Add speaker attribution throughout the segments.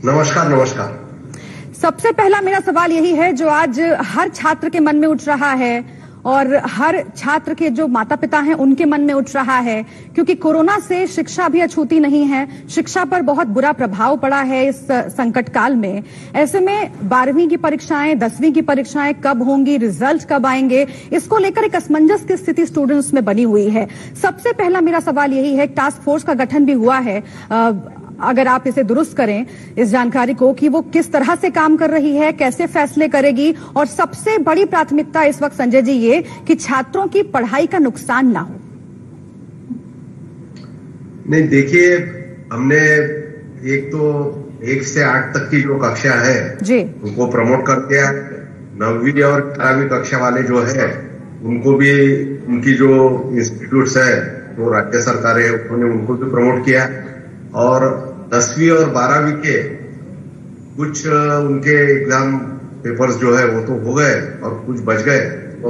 Speaker 1: नमस्कार नमस्कार।
Speaker 2: सबसे पहला मेरा सवाल यही है जो आज हर छात्र के मन में उठ रहा है और हर छात्र के जो माता पिता हैं उनके मन में उठ रहा है, क्योंकि कोरोना से शिक्षा भी अछूती नहीं है, शिक्षा पर बहुत बुरा प्रभाव पड़ा है इस संकट काल में। ऐसे में 12वीं की परीक्षाएं, 10वीं की परीक्षाएं कब होंगी, रिजल्ट कब आएंगे, इसको लेकर एक असमंजस की स्थिति स्टूडेंट्स में बनी हुई है। सबसे पहला मेरा सवाल यही है, टास्क फोर्स का गठन भी हुआ है, अगर आप इसे दुरुस्त करें इस जानकारी को कि वो किस तरह से काम कर रही है, कैसे फैसले करेगी, और सबसे बड़ी प्राथमिकता इस वक्त संजय जी ये कि छात्रों की पढ़ाई का नुकसान ना हो।
Speaker 1: नहीं, देखिए, हमने एक तो 1 से 8 तक की जो कक्षा है जी उनको प्रमोट कर दिया। 9वीं और 11वीं कक्षा वाले जो है उनको भी, उनकी जो इंस्टीट्यूट्स है वो राज्य सरकार है उन्होंने उनको भी प्रमोट किया। और 10वीं और 12वीं के कुछ उनके एग्जाम पेपर्स जो है वो तो हो गए और कुछ बच गए। तो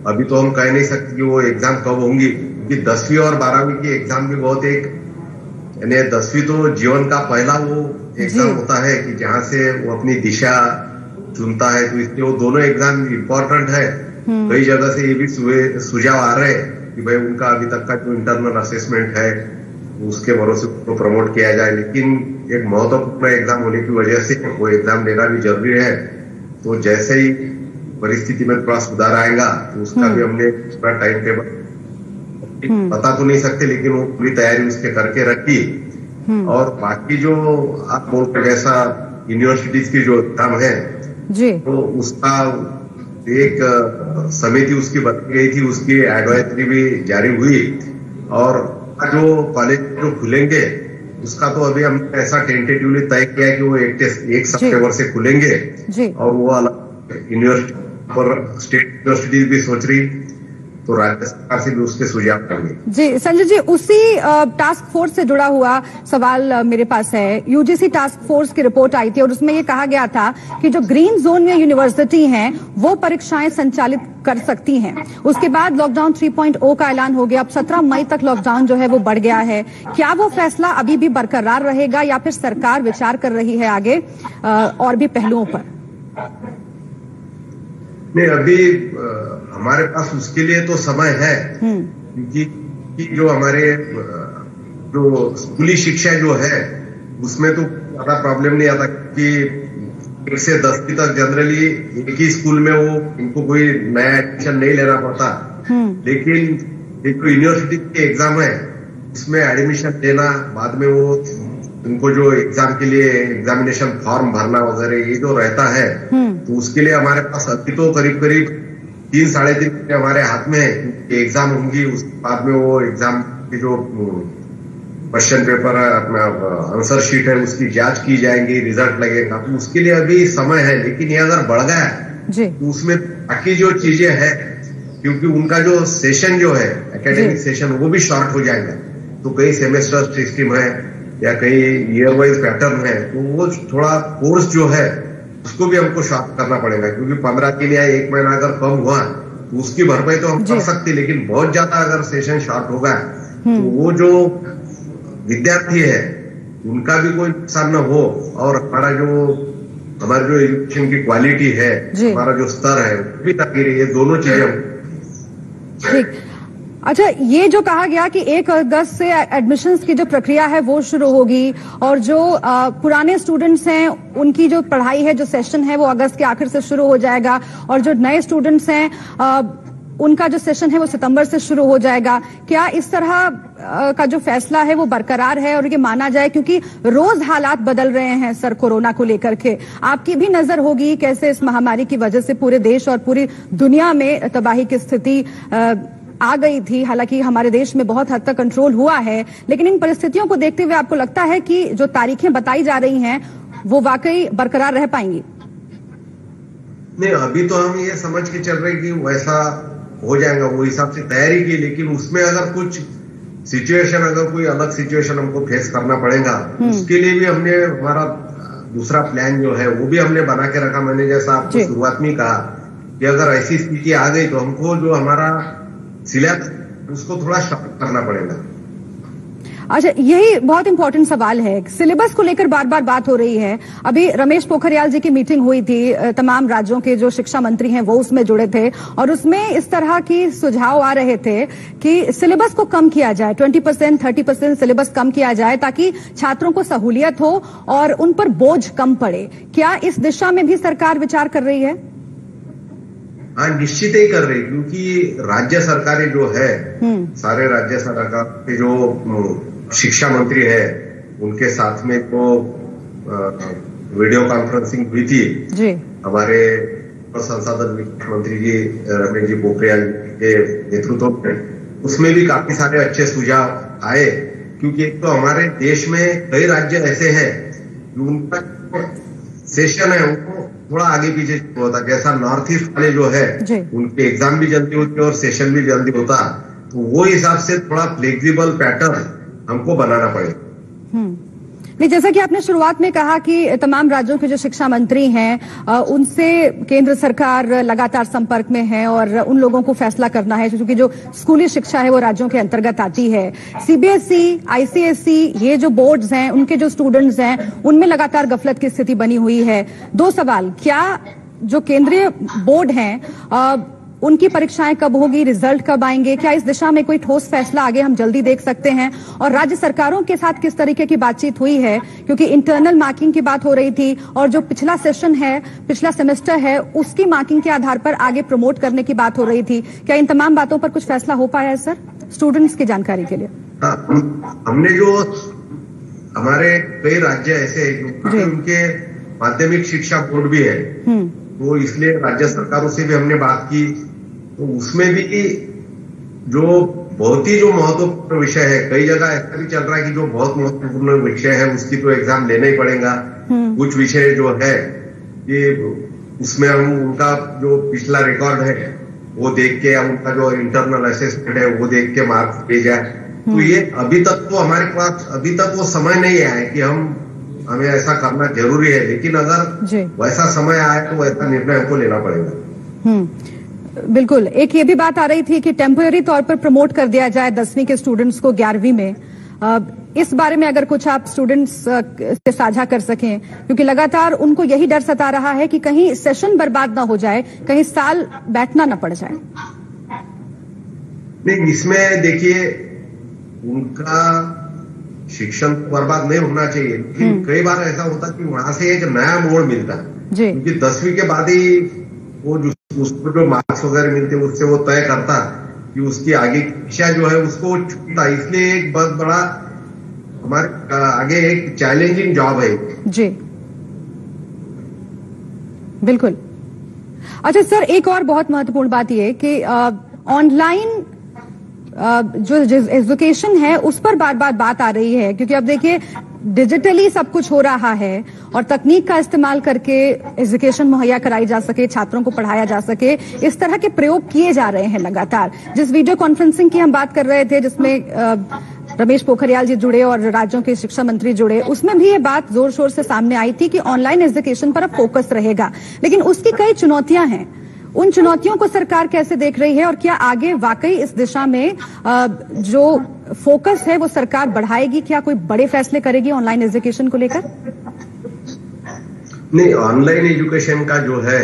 Speaker 1: अभी तो हम कह नहीं सकते कि वो एग्जाम कब होंगी, क्योंकि 10वीं और 12वीं की एग्जाम भी बहुत यानी 10वीं तो जीवन का पहला वो एग्जाम होता है कि जहां से वो अपनी दिशा चुनता है, तो इसलिए वो दोनों एग्जाम इम्पोर्टेंट है। कई जगह से ये भी सुझाव आ रहे हैं कि भाई उनका अभी तक का जो इंटरनल असेसमेंट है उसके भरोसे को प्रमोट किया जाए, लेकिन एक महत्वपूर्ण एग्जाम होने की वजह से वो एग्जाम देना भी जरूरी है। तो जैसे ही परिस्थिति में थोड़ा सुधार आएगा तो उसका भी हमने पूरा टाइम टेबल बता तो नहीं सकते, लेकिन वो पूरी तैयारी उसके करके रखी। और बाकी जो आप बोलते जैसा यूनिवर्सिटीज की जो एग्जाम है जी, तो उसका एक समिति उसकी बनाई गई थी, उसकी एडवाइजरी भी जारी हुई। और जो कॉलेज जो खुलेंगे उसका तो अभी हमने ऐसा टेंटेटिवली तय किया है कि वो 1 सितंबर से खुलेंगे जी। और वो अलग यूनिवर्सिटी पर स्टेट यूनिवर्सिटीज भी सोच रही, तो राज्य सरकार से भी उसके सुझाव करेंगे। जी
Speaker 2: संजय जी, उसी टास्क फोर्स से जुड़ा हुआ सवाल मेरे पास है। यूजीसी टास्क फोर्स की रिपोर्ट आई थी और उसमें ये कहा गया था कि जो ग्रीन जोन में यूनिवर्सिटी हैं वो परीक्षाएं संचालित कर सकती हैं। उसके बाद लॉकडाउन 3.0 का ऐलान हो गया। अब 17 मई तक लॉकडाउन जो है वो बढ़ गया है। क्या वो फैसला अभी भी बरकरार रहेगा या फिर सरकार विचार कर रही है आगे और भी पहलुओं पर?
Speaker 1: नहीं, अभी हमारे पास उसके लिए तो समय है, क्योंकि जो हमारे जो स्कूली शिक्षा जो है उसमें तो ज्यादा प्रॉब्लम नहीं आता, कि 1 से 10वीं तक जनरली एक ही स्कूल में वो उनको कोई नया एडमिशन नहीं लेना पड़ता। लेकिन एक यूनिवर्सिटी के एग्जाम है उसमें एडमिशन लेना, बाद में वो उनको जो एग्जाम के लिए एग्जामिनेशन फॉर्म भरना वगैरह ये जो रहता है, तो उसके लिए हमारे पास अभी तो करीब 3-3.5 महीने हमारे हाथ में है। एग्जाम होंगी, उसके बाद में वो एग्जाम की जो क्वेश्चन पेपर है, अपना आंसर शीट है, उसकी जांच की जाएगी, रिजल्ट लगेगा, तो उसके लिए अभी समय है। लेकिन ये अगर बढ़ गया तो उसमें बाकी जो चीजें हैं, क्योंकि उनका जो सेशन जो है एकेडमिक सेशन वो भी शॉर्ट हो जाएगा। तो कई सेमेस्टर सिस्टम है या कई ईयर वाइज पैटर्न है, तो वो थोड़ा कोर्स जो है उसको भी हमको शॉर्ट करना पड़ेगा, क्योंकि 15 दिन या 1 महीना अगर कम हुआ तो उसकी भरपाई तो हम कर सकते, लेकिन बहुत ज्यादा अगर सेशन शॉर्ट होगा तो वो जो विद्यार्थी है उनका भी कोई नुकसान न हो, और हमारी जो एजुकेशन की क्वालिटी है, हमारा जो स्तर है वो भी ताकि ये दोनों चीजें।
Speaker 2: ठीक, अच्छा, ये जो कहा गया कि 1 अगस्त से एडमिशन्स की जो प्रक्रिया है वो शुरू होगी और जो पुराने स्टूडेंट्स हैं उनकी जो पढ़ाई है, जो सेशन है वो अगस्त के आखिर से शुरू हो जाएगा, और जो नए स्टूडेंट्स हैं उनका जो सेशन है वो सितंबर से शुरू हो जाएगा। क्या इस तरह का जो फैसला है वो बरकरार है और ये माना जाए, क्योंकि रोज हालात बदल रहे हैं सर कोरोना को लेकर के? आपकी भी नजर होगी कैसे इस महामारी की वजह से पूरे देश और पूरी दुनिया में तबाही की स्थिति आ गई थी। हालांकि हमारे देश में बहुत हद तक कंट्रोल हुआ है, लेकिन इन परिस्थितियों को देखते हुए आपको लगता है कि जो तारीखें बताई जा रही हैं वो वाकई बरकरार रह पाएंगी?
Speaker 1: नहीं, अभी तो हम ये समझ के चल रहे कि वैसा हो जाएगा, वो हिसाब से तैयारी की। लेकिन उसमें अगर कुछ सिचुएशन, अगर कोई अलग सिचुएशन हमको फेस करना पड़ेगा, उसके लिए भी हमने हमारा दूसरा प्लान जो है वो भी हमने बना के रखा। मैंने जैसा आपको शुरुआत में कहा कि अगर ऐसी स्थिति आ गई तो हमको जो हमारा सिलेबस उसको थोड़ा शॉर्ट करना पड़ेगा।
Speaker 2: अच्छा, यही बहुत इंपॉर्टेंट सवाल है। सिलेबस को लेकर बार बार बात हो रही है। अभी रमेश पोखरियाल जी की मीटिंग हुई थी, तमाम राज्यों के जो शिक्षा मंत्री हैं वो उसमें जुड़े थे और उसमें इस तरह की सुझाव आ रहे थे कि सिलेबस को कम किया जाए, 20%, 30% सिलेबस कम किया जाए ताकि छात्रों को सहूलियत हो और उन पर बोझ कम पड़े। क्या इस दिशा में भी सरकार विचार कर रही है?
Speaker 1: हाँ, निश्चित ही कर रही, क्योंकि राज्य सरकारें जो है, सारे राज्य सरकार के जो शिक्षा मंत्री है उनके साथ में तो वीडियो कॉन्फ्रेंसिंग हुई थी जी। हमारे संसाधन विकास मंत्री जी रमेश जी पोखरियाल के नेतृत्व में, उसमें भी काफी सारे अच्छे सुझाव आए। क्योंकि एक तो हमारे देश में कई राज्य ऐसे हैं जो उनका सेशन है उनको थोड़ा आगे पीछे होता, जैसा नॉर्थ ईस्ट वाले जो है उनके एग्जाम भी जल्दी होते और सेशन भी जल्दी होता, तो वो हिसाब से थोड़ा फ्लेक्सिबल पैटर्न हमको बनाना पड़ेगा।
Speaker 2: नहीं, जैसा कि आपने शुरुआत में कहा कि तमाम राज्यों के जो शिक्षा मंत्री हैं उनसे केंद्र सरकार लगातार संपर्क में है और उन लोगों को फैसला करना है, क्योंकि जो स्कूली शिक्षा है वो राज्यों के अंतर्गत आती है। सीबीएसई, आईसीएसई, ये जो बोर्ड्स हैं उनके जो स्टूडेंट्स हैं उनमें लगातार गफलत की स्थिति बनी हुई है। दो सवाल, क्या जो केंद्रीय बोर्ड हैं उनकी परीक्षाएं कब होगी, रिजल्ट कब आएंगे, क्या इस दिशा में कोई ठोस फैसला आगे हम जल्दी देख सकते हैं? और राज्य सरकारों के साथ किस तरीके की बातचीत हुई है, क्योंकि इंटरनल मार्किंग की बात हो रही थी और जो पिछला सेशन है, पिछला सेमेस्टर है, उसकी मार्किंग के आधार पर आगे प्रमोट करने की बात हो रही थी। क्या इन तमाम बातों पर कुछ फैसला हो पाया है सर, स्टूडेंट्स की जानकारी के लिए?
Speaker 1: हमने जो हमारे कई राज्य ऐसे हैं उनके माध्यमिक शिक्षा बोर्ड भी है, तो इसलिए राज्य सरकारों से भी हमने बात की, तो उसमें भी जो बहुत ही जो महत्वपूर्ण विषय है, कई जगह ऐसा भी चल रहा है कि जो बहुत महत्वपूर्ण विषय है उसकी तो एग्जाम लेना ही पड़ेगा। कुछ विषय जो है कि उसमें हम उनका जो पिछला रिकॉर्ड है वो देख के, उनका जो इंटरनल असेसमेंट है वो देख के मार्क्स दे जाए। तो ये अभी तक तो हमारे पास अभी तक वो समय नहीं आया है कि हमें ऐसा करना जरूरी है, लेकिन अगर वैसा समय आए तो वैसा निर्णय हमको लेना पड़ेगा।
Speaker 2: बिल्कुल। एक ये भी बात आ रही थी कि टेम्पररी तौर पर प्रमोट कर दिया जाए 10वीं के स्टूडेंट्स को 11वीं में। इस बारे में अगर कुछ आप स्टूडेंट्स से साझा कर सकें, क्योंकि लगातार उनको यही डर सता रहा है कि कहीं सेशन बर्बाद ना हो जाए, कहीं साल बैठना ना पड़ जाए।
Speaker 1: नहीं, इसमें देखिए उनका शिक्षण बर्बाद नहीं होना चाहिए, लेकिन कई बार ऐसा होता कि वहां से एक नया मोड़ मिलता है, क्योंकि 10वीं के बाद ही वो उसको जो मार्क्स वगैरह मिलते हैं उससे वो तय करता कि उसकी आगे की शिक्षा जो है उसको छूटता। इसलिए एक बहुत बड़ा हमारे आगे एक चैलेंजिंग जॉब है
Speaker 2: जी। बिल्कुल। अच्छा सर, एक और बहुत महत्वपूर्ण बात यह कि ऑनलाइन जो एजुकेशन है उस पर बार बार बात आ रही है, क्योंकि अब देखिए डिजिटली सब कुछ हो रहा है और तकनीक का इस्तेमाल करके एजुकेशन मुहैया कराई जा सके, छात्रों को पढ़ाया जा सके, इस तरह के प्रयोग किए जा रहे हैं लगातार। जिस वीडियो कॉन्फ्रेंसिंग की हम बात कर रहे थे, जिसमें रमेश पोखरियाल जी जुड़े और राज्यों के शिक्षा मंत्री जुड़े, उसमें भी ये बात जोर शोर से सामने आई थी कि ऑनलाइन एजुकेशन पर अब फोकस रहेगा, लेकिन उसकी कई चुनौतियां हैं। उन चुनौतियों को सरकार कैसे देख रही है और क्या आगे वाकई इस दिशा में जो फोकस है वो सरकार बढ़ाएगी? क्या कोई बड़े फैसले करेगी ऑनलाइन एजुकेशन को लेकर?
Speaker 1: नहीं, ऑनलाइन एजुकेशन का जो है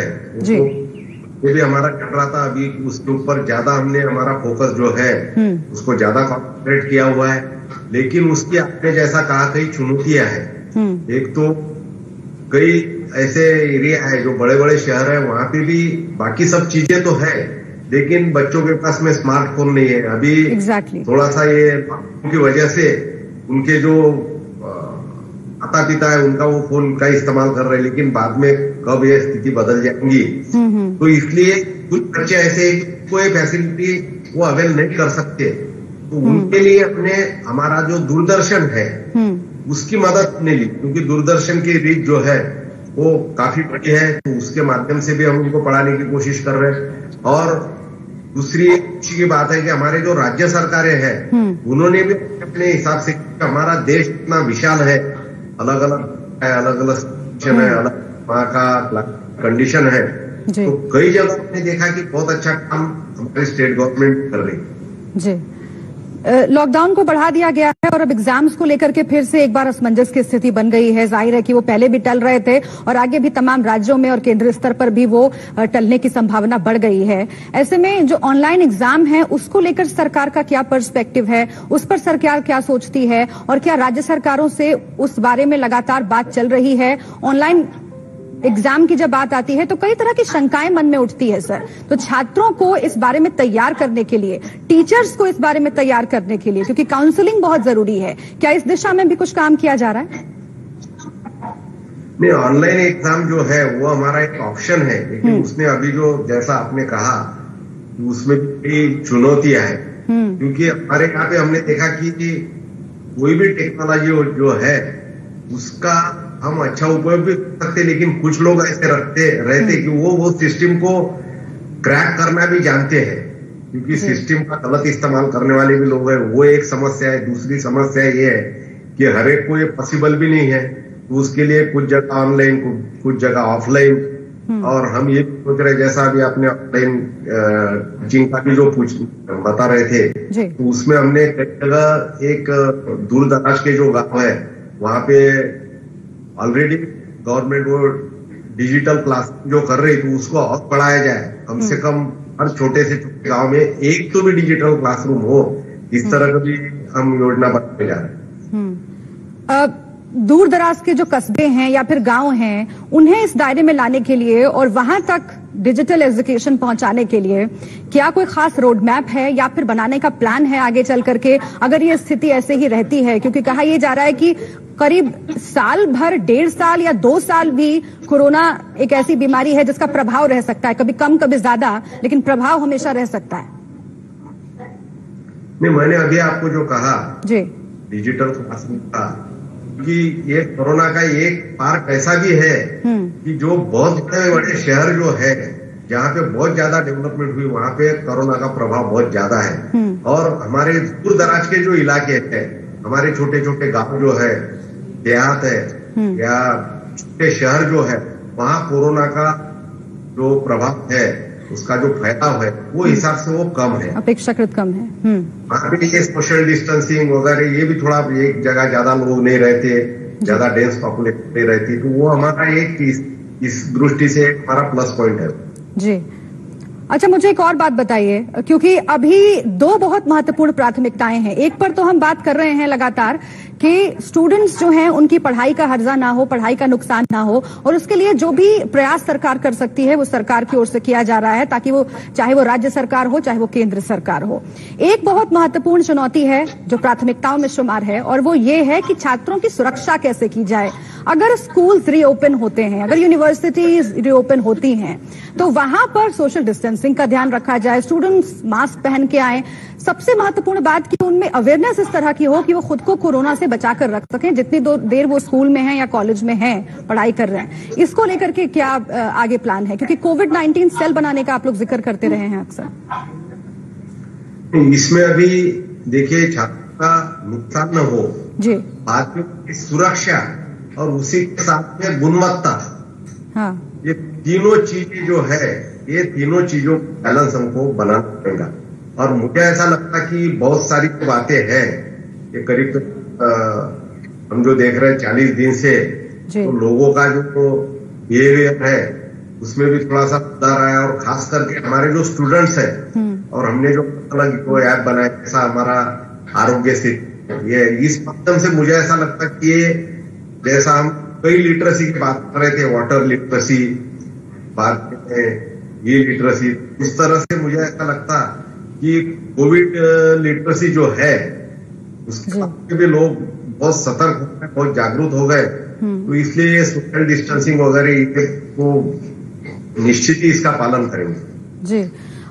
Speaker 1: वो भी हमारा चल रहा था, अभी उसके ऊपर ज्यादा हमने हमारा फोकस जो है उसको ज्यादा कॉन्सेंट्रेट किया हुआ है, लेकिन उसकी आपने जैसा कहा कई चुनौतियां हैं। एक तो कई ऐसे एरिया है जो बड़े बड़े शहर है, वहां पे भी बाकी सब चीजें तो है, लेकिन बच्चों के पास में स्मार्टफोन नहीं है अभी। थोड़ा सा ये की वजह से उनके जो माता पिता है उनका वो फोन का इस्तेमाल कर रहे हैं, लेकिन बाद में कब ये स्थिति बदल जाएंगी, तो इसलिए कुछ बच्चे ऐसे कोई फैसिलिटी वो अवेल नहीं कर सकते, तो उनके लिए अपने हमारा जो दूरदर्शन है उसकी मदद हमने ली, क्योंकि दूरदर्शन की रीच जो है वो काफी बड़ी है, तो उसके माध्यम से भी हम उनको पढ़ाने की कोशिश कर रहे हैं। और दूसरी खुशी की बात है कि हमारे जो राज्य सरकारें हैं उन्होंने भी अपने हिसाब से, हमारा देश इतना विशाल है, अलग अलग है, अलग अलग वहाँ का कंडीशन है, तो कई जगह हमने देखा कि बहुत अच्छा काम हमारी स्टेट गवर्नमेंट कर रही है।
Speaker 2: जी लॉकडाउन को बढ़ा दिया गया है और अब एग्जाम्स को लेकर के फिर से एक बार असमंजस की स्थिति बन गई है। जाहिर है कि वो पहले भी टल रहे थे और आगे भी तमाम राज्यों में और केंद्रीय स्तर पर भी वो टलने की संभावना बढ़ गई है। ऐसे में जो ऑनलाइन एग्जाम है उसको लेकर सरकार का क्या पर्सपेक्टिव है, उस पर सरकार क्या सोचती है और क्या राज्य सरकारों से उस बारे में लगातार बात चल रही है? ऑनलाइन एग्जाम की जब बात आती है तो कई तरह की शंकाएं मन में उठती है सर। तो छात्रों को इस बारे में तैयार करने के लिए, टीचर्स को इस बारे में तैयार करने के लिए, क्योंकि काउंसलिंग बहुत जरूरी है, क्या इस दिशा में भी कुछ काम किया जा रहा है?
Speaker 1: नहीं, ऑनलाइन एग्जाम जो है वो हमारा एक ऑप्शन है, लेकिन उसने अभी जो जैसा आपने कहा उसमें भी चुनौतियां हैं, क्योंकि हमारे यहाँ पे हमने देखा कि कोई भी टेक्नोलॉजी जो है उसका हम अच्छा उपयोग भी कर सकते, लेकिन कुछ लोग ऐसे रहते कि वो सिस्टम को क्रैक करना भी जानते हैं, क्योंकि सिस्टम का गलत इस्तेमाल करने वाले भी लोग हैं। वो एक समस्या है। दूसरी समस्या ये है कि हर एक को ये पॉसिबल भी नहीं है, तो उसके लिए कुछ जगह ऑनलाइन, कुछ जगह ऑफलाइन। और हम ये सोच रहे, जैसा अभी आपने ऑनलाइन टीचिंग का भी जो बता रहे थे, तो उसमें हमने कई जगह एक दूर दराज के जो गाँव है वहां पे ऑलरेडी गवर्नमेंट वो डिजिटल क्लास जो कर रही थी उसको और बढ़ाया जाए। कम से कम हर छोटे से छोटे गांव में एक तो भी डिजिटल क्लासरूम हो, इस तरह का भी हम योजना बनाने जा रहे हैं।
Speaker 2: दूर दराज के जो कस्बे हैं या फिर गांव हैं, उन्हें इस दायरे में लाने के लिए और वहां तक डिजिटल एजुकेशन पहुंचाने के लिए क्या कोई खास रोड मैप है या फिर बनाने का प्लान है आगे चल करके, अगर ये स्थिति ऐसे ही रहती है? क्योंकि कहा यह जा रहा है कि करीब साल भर, 1.5 साल या 2 साल भी कोरोना एक ऐसी बीमारी है जिसका प्रभाव रह सकता है, कभी कम कभी ज्यादा, लेकिन प्रभाव हमेशा रह सकता है।
Speaker 1: नहीं, मैंने अभी आपको जो कहा
Speaker 2: जी,
Speaker 1: डिजिटल क्लासरूम का, कि ये कोरोना का एक पार्ट ऐसा भी है कि जो बहुत बड़े शहर जो है जहाँ पे बहुत ज्यादा डेवलपमेंट हुई, वहां पे कोरोना का प्रभाव बहुत ज्यादा है। और हमारे दूर दराज के जो इलाके हैं, हमारे छोटे छोटे गांव जो है, देहात है या छोटे शहर जो है, वहां कोरोना का जो प्रभाव है, उसका जो फैलाव है वो हिसाब से वो कम है,
Speaker 2: अपेक्षाकृत कम है।
Speaker 1: वहां पे ये सोशल डिस्टेंसिंग वगैरह ये भी थोड़ा, एक जगह ज्यादा लोग नहीं रहते, ज्यादा डेंस पॉपुलेशन नहीं रहती, तो वो हमारा एक इस दृष्टि से हमारा प्लस पॉइंट है
Speaker 2: जी। अच्छा, मुझे एक और बात बताइए, क्योंकि अभी 2 बहुत महत्वपूर्ण प्राथमिकताएं हैं। एक पर तो हम बात कर रहे हैं लगातार कि स्टूडेंट्स जो हैं उनकी पढ़ाई का हर्जा ना हो, पढ़ाई का नुकसान ना हो, और उसके लिए जो भी प्रयास सरकार कर सकती है वो सरकार की ओर से किया जा रहा है, ताकि वो, चाहे वो राज्य सरकार हो चाहे वो केंद्र सरकार हो। एक बहुत महत्वपूर्ण चुनौती है जो प्राथमिकताओं में शुमार है, और वो ये है कि छात्रों की सुरक्षा कैसे की जाए। अगर स्कूल्स रीओपन होते हैं, अगर यूनिवर्सिटीज रीओपन होती हैं, तो वहां पर सोशल डिस्टेंसिंग का ध्यान रखा जाए, स्टूडेंट्स मास्क पहन के आए। सबसे महत्वपूर्ण बात कि उनमें अवेयरनेस इस तरह की हो कि वो खुद को कोरोना से बचाकर रख सकें, जितनी देर वो स्कूल में हैं या कॉलेज में हैं, पढ़ाई कर रहे हैं। इसको लेकर के क्या आगे प्लान है? क्योंकि कोविड-19 सेल बनाने का आप लोग जिक्र करते रहे हैं अक्सर।
Speaker 1: इसमें अभी देखिए, छात्रों का नुकसान न हो
Speaker 2: जी,
Speaker 1: बाद में सुरक्षा और उसी के साथ में गुणवत्ता,
Speaker 2: हाँ,
Speaker 1: ये तीनों चीजें जो है, ये तीनों चीजों का बैलेंस हमको बनाना पड़ेगा। और मुझे ऐसा लगता कि बहुत सारी बातें हैं, ये करीब हम जो देख रहे हैं 40 दिन से, तो लोगों का जो बिहेवियर है उसमें भी थोड़ा सा सुधार आया, और खास करके हमारे जो स्टूडेंट्स हैं, और हमने जो अलग वो ऐप बनाया, जैसा हमारा आरोग्य सेतु, ये इस माध्यम से मुझे ऐसा लगता कि ये, जैसा हम कई लिटरेसी की बात कर रहे थे, वाटर लिटरेसी, बात करते हैं ये लिटरेसी, उस तरह से मुझे ऐसा लगता कि कोविड लिटरेसी जो है उसके भी लोग बहुत सतर्क हो गए, बहुत जागरूक हो गए, तो इसलिए सोशल डिस्टेंसिंग वगैरह को निश्चित ही इसका पालन करेंगे जी।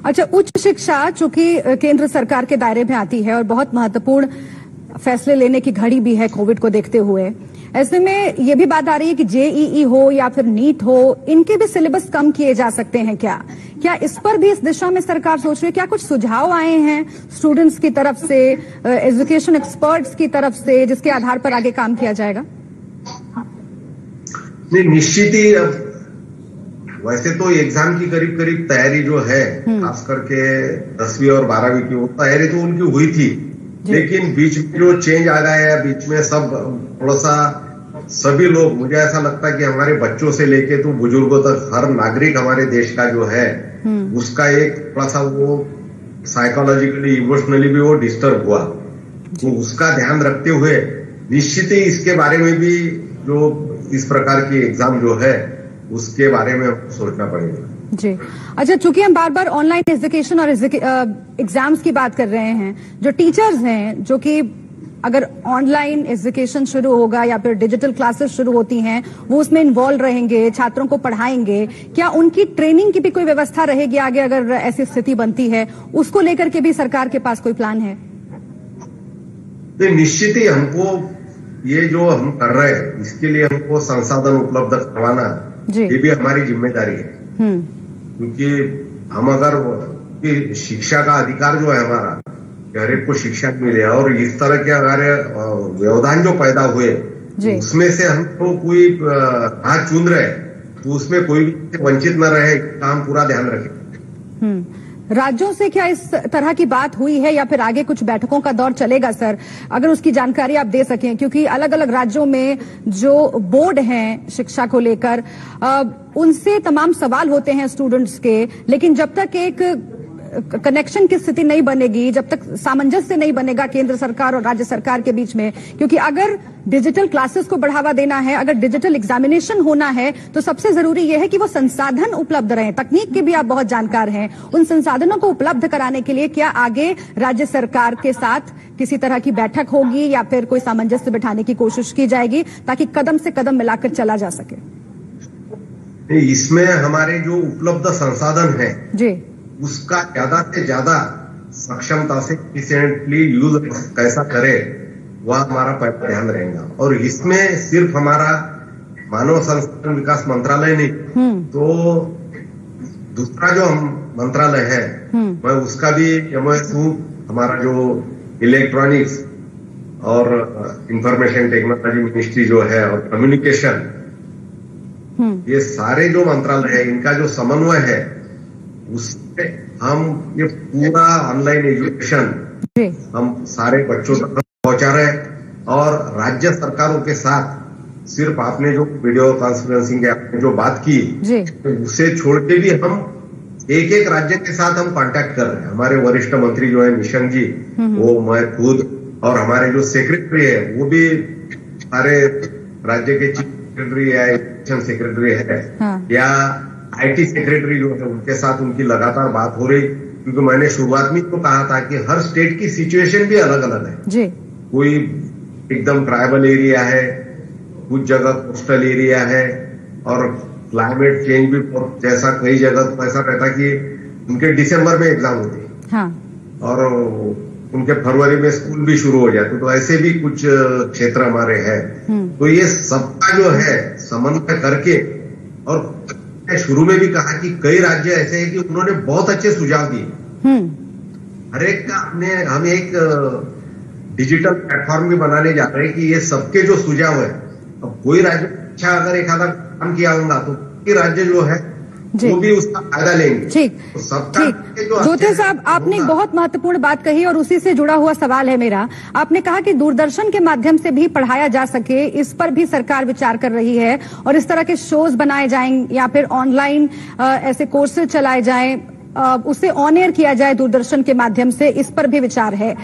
Speaker 2: अच्छा, उच्च शिक्षा चूंकि केंद्र सरकार के दायरे में आती है और बहुत महत्वपूर्ण फैसले लेने की घड़ी भी है कोविड को देखते हुए, ऐसे में ये भी बात आ रही है कि जेईई हो या फिर नीट हो, इनके भी सिलेबस कम किए जा सकते हैं क्या इस पर भी इस दिशा में सरकार सोच रही है? क्या कुछ सुझाव आए हैं स्टूडेंट्स की तरफ से, एजुकेशन एक्सपर्ट्स की तरफ से, जिसके आधार पर आगे काम किया जाएगा?
Speaker 1: नहीं, निश्चित ही। अब वैसे तो एग्जाम की करीब करीब तैयारी जो है, खास करके 10वीं और 12वीं की, वो तैयारी तो उनकी हुई थी, लेकिन बीच में जो चेंज आ गया है, बीच में सब थोड़ा सा सभी लोग, मुझे ऐसा लगता है कि हमारे बच्चों से लेके तो बुजुर्गों तक हर नागरिक हमारे देश का जो है उसका एक थोड़ा सा वो साइकोलॉजिकली इमोशनली भी वो डिस्टर्ब हुआ, तो उसका ध्यान रखते हुए निश्चित ही इसके बारे में भी जो इस प्रकार की एग्जाम जो है उसके बारे में सोचना पड़ेगा।
Speaker 2: जी अच्छा, चूंकि हम बार बार ऑनलाइन एजुकेशन और एग्जाम्स की बात कर रहे हैं, जो टीचर्स हैं जो कि अगर ऑनलाइन एजुकेशन शुरू होगा या फिर डिजिटल क्लासेस शुरू होती हैं वो उसमें इन्वॉल्व रहेंगे, छात्रों को पढ़ाएंगे, क्या उनकी ट्रेनिंग की भी कोई व्यवस्था रहेगी आगे अगर ऐसी स्थिति बनती है? उसको लेकर के भी सरकार के पास कोई प्लान है?
Speaker 1: निश्चित ही हमको ये जो हम कर रहे हैं इसके लिए हमको संसाधन उपलब्ध करवाना ये भी हमारी जिम्मेदारी है, क्योंकि हम अगर शिक्षा का अधिकार जो है हमारा, हर एक को शिक्षा मिले और इस तरह के हमारे व्यवधान जो पैदा हुए उसमें से हमको कोई हाथ चुन रहे तो उसमें कोई भी वंचित न रहे, काम पूरा ध्यान रखें।
Speaker 2: राज्यों से क्या इस तरह की बात हुई है या फिर आगे कुछ बैठकों का दौर चलेगा सर? अगर उसकी जानकारी आप दे सकें, क्योंकि अलग अलग राज्यों में जो बोर्ड हैं शिक्षा को लेकर उनसे तमाम सवाल होते हैं स्टूडेंट्स के, लेकिन जब तक एक कनेक्शन की स्थिति नहीं बनेगी, जब तक सामंजस्य नहीं बनेगा केंद्र सरकार और राज्य सरकार के बीच में, क्योंकि अगर डिजिटल क्लासेस को बढ़ावा देना है, अगर डिजिटल एग्जामिनेशन होना है तो सबसे जरूरी यह है कि वो संसाधन उपलब्ध रहें। तकनीक के भी आप बहुत जानकार हैं, उन संसाधनों को उपलब्ध कराने के लिए क्या आगे राज्य सरकार के साथ किसी तरह की बैठक होगी या फिर कोई सामंजस्य बिठाने की कोशिश की जाएगी ताकि कदम से कदम मिलाकर चला जा सके?
Speaker 1: इसमें हमारे जो उपलब्ध संसाधन है
Speaker 2: जी
Speaker 1: उसका ज्यादा से ज्यादा सक्षमता से एफिशिएंटली यूज कैसा करे वह हमारा पहला ध्यान रहेगा। और इसमें सिर्फ हमारा मानव संसाधन विकास मंत्रालय नहीं तो दूसरा जो मंत्रालय है मैं उसका भी हमारा जो इलेक्ट्रॉनिक्स और इंफॉर्मेशन टेक्नोलॉजी मिनिस्ट्री जो है और कम्युनिकेशन, ये सारे जो मंत्रालय है इनका जो समन्वय है उससे हम ये पूरा ऑनलाइन एजुकेशन हम सारे बच्चों तक पहुंचा रहे हैं। और राज्य सरकारों के साथ सिर्फ आपने जो वीडियो कॉन्फ्रेंसिंग के आपने जो बात की उसे छोड़ के भी हम एक एक राज्य के साथ हम कांटेक्ट कर रहे हैं। हमारे वरिष्ठ मंत्री जो है निशंक जी, वो मैं खुद और हमारे जो सेक्रेटरी है वो भी सारे राज्य के चीफ सेक्रेटरी या एजुकेशन सेक्रेटरी है या IT सेक्रेटरी जो है उनके साथ उनकी लगातार बात हो रही, क्योंकि मैंने शुरुआत में तो कहा था कि हर स्टेट की सिचुएशन भी अलग अलग है जी। कोई एकदम ट्राइबल एरिया है, कुछ जगह कोस्टल एरिया है और क्लाइमेट चेंज भी जैसा कई जगह तो ऐसा रहता कि उनके दिसंबर में एग्जाम होती और उनके फरवरी में स्कूल भी शुरू हो जाते, तो ऐसे भी कुछ क्षेत्र हमारे हैं। तो ये सबका जो है समन्वय करके, और शुरू में भी कहा कि कई राज्य ऐसे हैं कि उन्होंने बहुत अच्छे सुझाव दिए, हर एक का हम एक डिजिटल प्लेटफॉर्म भी बनाने जा रहे हैं कि ये सबके जो सुझाव है, अब कोई राज्य अच्छा अगर एक आधा काम किया होगा तो राज्य जो है वो भी उसका फायदा लेंगे।
Speaker 2: ठीक ज्योति साहब, आपने एक बहुत महत्वपूर्ण बात कही और उसी से जुड़ा हुआ सवाल है मेरा। आपने कहा कि दूरदर्शन के माध्यम से भी पढ़ाया जा सके, इस पर भी सरकार विचार कर रही है और इस तरह के शोज बनाए जाएं या फिर ऑनलाइन ऐसे कोर्सेज चलाए जाएं, उसे ऑन एयर किया जाए दूरदर्शन के माध्यम से, इस पर भी विचार है।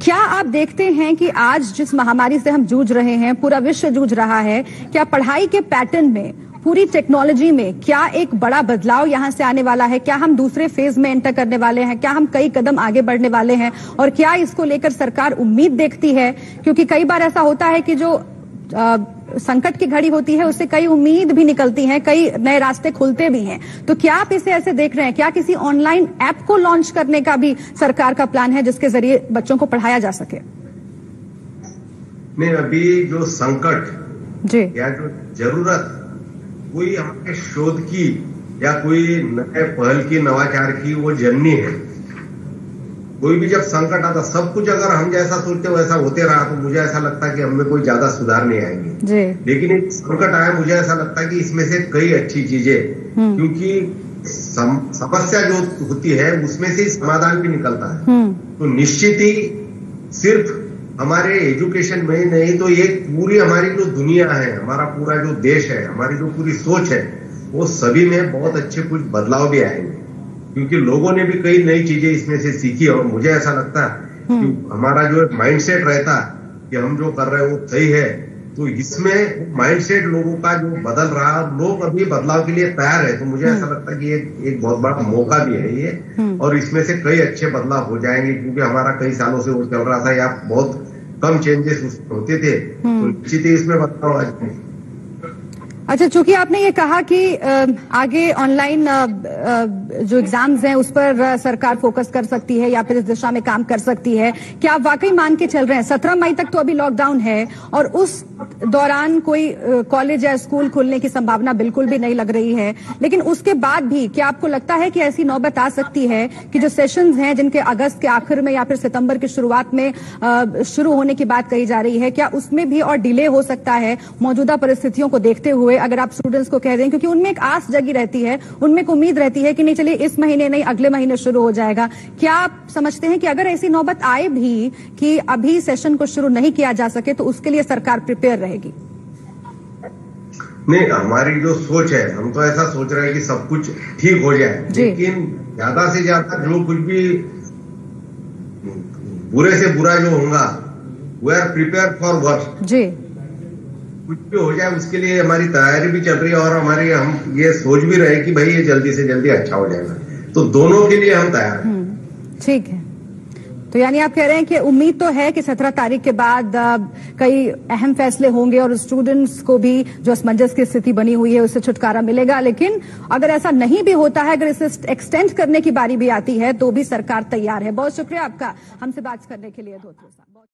Speaker 2: क्या आप देखते हैं कि आज जिस महामारी से हम जूझ रहे हैं, पूरा विश्व जूझ रहा है, क्या पढ़ाई के पैटर्न में, पूरी टेक्नोलॉजी में क्या एक बड़ा बदलाव यहां से आने वाला है? क्या हम दूसरे फेज में एंटर करने वाले हैं? क्या हम कई कदम आगे बढ़ने वाले हैं? और क्या इसको लेकर सरकार उम्मीद देखती है? क्योंकि कई बार ऐसा होता है कि जो संकट की घड़ी होती है उससे कई उम्मीद भी निकलती है, कई नए रास्ते खुलते भी हैं। तो क्या आप इसे ऐसे देख रहे हैं? क्या किसी ऑनलाइन ऐप को लॉन्च करने का भी सरकार का प्लान है जिसके जरिए बच्चों को पढ़ाया जा सके?
Speaker 1: नहीं, अभी जो संकट जी या जो जरूरत कोई हमारे शोध की या कोई नए पहल की, नवाचार की वो जननी है। कोई भी जब संकट आता, सब कुछ अगर हम जैसा सोचते वैसा होते रहा तो मुझे ऐसा लगता है कि हमें कोई ज्यादा सुधार नहीं आएंगे। लेकिन एक संकट आया, मुझे ऐसा लगता है कि इसमें से कई अच्छी चीजें, क्योंकि समस्या जो होती है उसमें से समाधान भी निकलता है। तो निश्चित ही सिर्फ हमारे एजुकेशन में ही नहीं तो ये पूरी हमारी जो दुनिया है, हमारा पूरा जो देश है, हमारी जो पूरी सोच है, वो सभी में बहुत अच्छे कुछ बदलाव भी आएंगे, क्योंकि लोगों ने भी कई नई चीजें इसमें से सीखी। और मुझे ऐसा लगता है कि हमारा जो माइंडसेट रहता कि हम जो कर रहे हैं वो सही है, तो इसमें माइंडसेट लोगों का जो बदल रहा, लोग अभी बदलाव के लिए तैयार है। तो मुझे ऐसा लगता है कि एक बहुत बड़ा मौका भी है ये, और इसमें से कई अच्छे बदलाव हो जाएंगे, क्योंकि हमारा कई सालों से वो चल रहा था या बहुत कम चेंजेस होते थे, तो निश्चित ही इसमें बदलाव आ।
Speaker 2: अच्छा, चूंकि आपने ये कहा कि आगे ऑनलाइन जो एग्जाम्स हैं उस पर सरकार फोकस कर सकती है या फिर इस दिशा में काम कर सकती है, क्या आप वाकई मान के चल रहे हैं 17 मई तक तो अभी लॉकडाउन है और उस दौरान कोई कॉलेज या स्कूल खुलने की संभावना बिल्कुल भी नहीं लग रही है, लेकिन उसके बाद भी क्या आपको लगता है कि ऐसी नौबत आ सकती है कि जो सेशंस हैं जिनके अगस्त के आखिर में या फिर सितंबर की शुरुआत में शुरू होने की बात कही जा रही है, क्या उसमें भी और डिले हो सकता है मौजूदा परिस्थितियों को देखते हुए? अगर आप स्टूडेंट्स को कह दें, क्योंकि उनमें एक आस जगी रहती है, उनमें एक उम्मीद रहती है कि नहीं चलिए इस महीने नहीं अगले महीने शुरू हो जाएगा, क्या आप समझते हैं कि अगर ऐसी नौबत आए भी कि अभी सेशन को शुरू नहीं किया जा सके तो उसके लिए सरकार प्रिपेयर रहेगी?
Speaker 1: नहीं, हमारी जो सोच है, हम तो ऐसा सोच रहे हैं कि सब कुछ ठीक हो जाए, लेकिन ज्यादा से ज्यादा जो कुछ भी बुरे से बुरा जो होगा, we are prepare for worst. जी, कुछ भी हो जाए उसके लिए हमारी तैयारी भी चल रही है, और हम ये सोच भी रहे कि भाई ये जल्दी से जल्दी अच्छा हो जाएगा, तो दोनों के लिए हम तैयार हैं।
Speaker 2: ठीक है, तो यानी आप कह रहे हैं कि उम्मीद तो है कि 17 तारीख के बाद कई अहम फैसले होंगे और स्टूडेंट्स को भी जो असमंजस की स्थिति बनी हुई है उससे छुटकारा मिलेगा, लेकिन अगर ऐसा नहीं भी होता है, अगर इसे एक्सटेंड करने की बारी भी आती है तो भी सरकार तैयार है। बहुत शुक्रिया आपका हमसे बात करने के लिए, धोत्रे साहब।